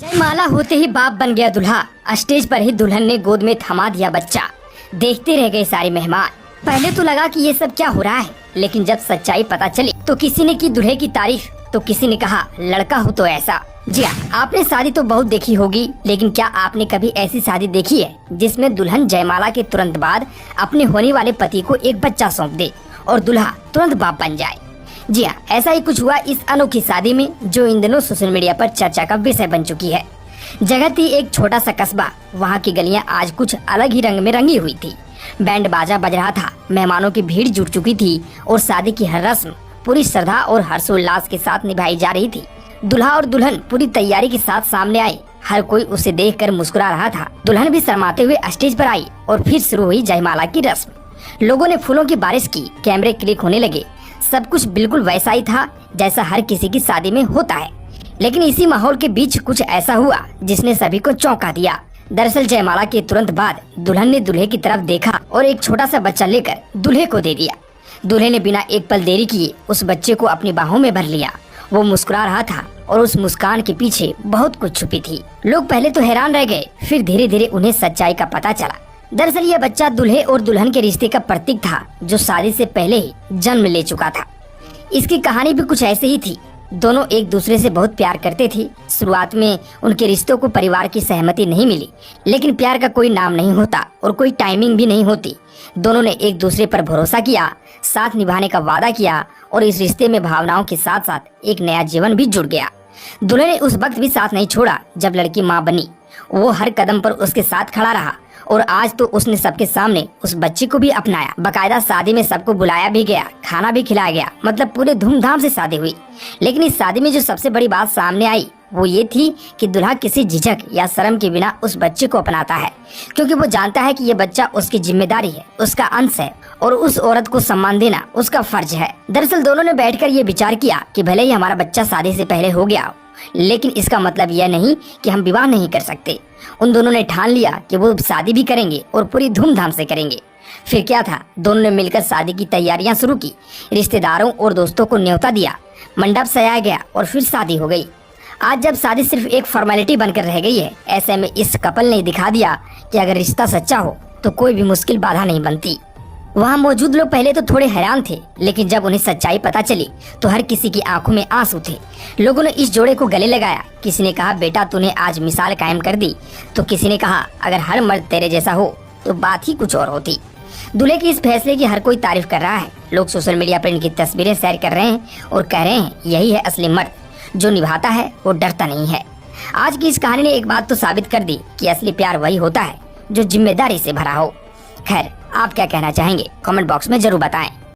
जयमाला होते ही बाप बन गया दूल्हा। स्टेज पर ही दुल्हन ने गोद में थमा दिया बच्चा। देखते रह गए सारे मेहमान। पहले तो लगा कि ये सब क्या हो रहा है, लेकिन जब सच्चाई पता चली तो किसी ने की दूल्हे की तारीफ, तो किसी ने कहा लड़का हो तो ऐसा। जी हाँ, आपने शादी तो बहुत देखी होगी, लेकिन क्या आपने कभी ऐसी शादी देखी है जिसमें दुल्हन जयमाला के तुरंत बाद अपने होने वाले पति को एक बच्चा सौंप दे और दूल्हा तुरंत बाप बन जाए। जी हाँ, ऐसा ही कुछ हुआ इस अनोखी शादी में, जो इन दिनों सोशल मीडिया पर चर्चा का विषय बन चुकी है। जगह थी एक छोटा सा कस्बा। वहाँ की गलियाँ आज कुछ अलग ही रंग में रंगी हुई थी। बैंड बाजा बज रहा था, मेहमानों की भीड़ जुट चुकी थी और शादी की हर रस्म पूरी श्रद्धा और हर्षोल्लास के साथ निभाई जा रही थी। दूल्हा और दुल्हन पूरी तैयारी के साथ सामने आए। हर कोई उसे देखकर मुस्कुरा रहा था। दुल्हन भी शर्माते हुए स्टेज पर आई और फिर शुरू हुई जयमाला की रस्म। लोगों ने फूलों की बारिश की, कैमरे क्लिक होने लगे। सब कुछ बिल्कुल वैसा ही था जैसा हर किसी की शादी में होता है। लेकिन इसी माहौल के बीच कुछ ऐसा हुआ जिसने सभी को चौंका दिया। दरअसल जयमाला के तुरंत बाद दुल्हन ने दूल्हे की तरफ देखा और एक छोटा सा बच्चा लेकर दूल्हे को दे दिया। दूल्हे ने बिना एक पल देरी किए उस बच्चे को अपनी बाहों में भर लिया। वो मुस्कुरा रहा था और उस मुस्कान के पीछे बहुत कुछ छुपी थी। लोग पहले तो हैरान रह गए, फिर धीरे धीरे उन्हें सच्चाई का पता चला। दरअसल यह बच्चा दूल्हे और दुल्हन के रिश्ते का प्रतीक था, जो शादी से पहले ही जन्म ले चुका था। इसकी कहानी भी कुछ ऐसे ही थी। दोनों एक दूसरे से बहुत प्यार करते थे। शुरुआत में उनके रिश्तों को परिवार की सहमति नहीं मिली, लेकिन प्यार का कोई नाम नहीं होता और कोई टाइमिंग भी नहीं होती। दोनों ने एक दूसरे पर भरोसा किया, साथ निभाने का वादा किया और इस रिश्ते में भावनाओं के साथ साथ एक नया जीवन भी जुड़ गया। दूल्हे ने उस वक्त भी साथ नहीं छोड़ा जब लड़की माँ बनी। वो हर कदम पर उसके साथ खड़ा रहा और आज तो उसने सबके सामने उस बच्चे को भी अपनाया। बकायदा शादी में सबको बुलाया भी गया, खाना भी खिलाया गया, मतलब पूरे धूमधाम से शादी हुई। लेकिन इस शादी में जो सबसे बड़ी बात सामने आई वो ये थी कि दूल्हा किसी झिझक या शर्म के बिना उस बच्चे को अपनाता है, क्योंकि वो जानता है कि ये बच्चा उसकी जिम्मेदारी है, उसका अंश है और उस औरत को सम्मान देना उसका फर्ज है। दरअसल दोनों ने बैठकर ये विचार किया कि भले ही हमारा बच्चा शादी से पहले हो गया, लेकिन इसका मतलब यह नहीं कि हम विवाह नहीं कर सकते। उन दोनों ने ठान लिया कि वो शादी भी करेंगे और पूरी धूमधाम से करेंगे। फिर क्या था, दोनों ने मिलकर शादी की तैयारियां शुरू की। रिश्तेदारों और दोस्तों को न्योता दिया, मंडप सजाया गया और फिर शादी हो गई। आज जब शादी सिर्फ एक फॉर्मेलिटी बनकर रह गई है, ऐसे में इस कपल ने दिखा दिया कि अगर रिश्ता सच्चा हो तो कोई भी मुश्किल बाधा नहीं बनती। वहाँ मौजूद लोग पहले तो थोड़े हैरान थे, लेकिन जब उन्हें सच्चाई पता चली तो हर किसी की आंखों में आंसू थे। लोगों ने इस जोड़े को गले लगाया। किसी ने कहा बेटा तूने आज मिसाल कायम कर दी, तो किसी ने कहा अगर हर मर्द तेरे जैसा हो तो बात ही कुछ और होती। दूल्हे की इस फैसले की हर कोई तारीफ कर रहा है। लोग सोशल मीडिया पर इनकी तस्वीरें शेयर कर रहे हैं और कह रहे हैं यही है असली मर्द, जो निभाता है वो डरता नहीं है। आज की इस कहानी ने एक बात तो साबित कर दी कि असली प्यार वही होता है जो जिम्मेदारी से भरा हो। खैर, आप क्या कहना चाहेंगे कमेंट बॉक्स में जरूर बताएं।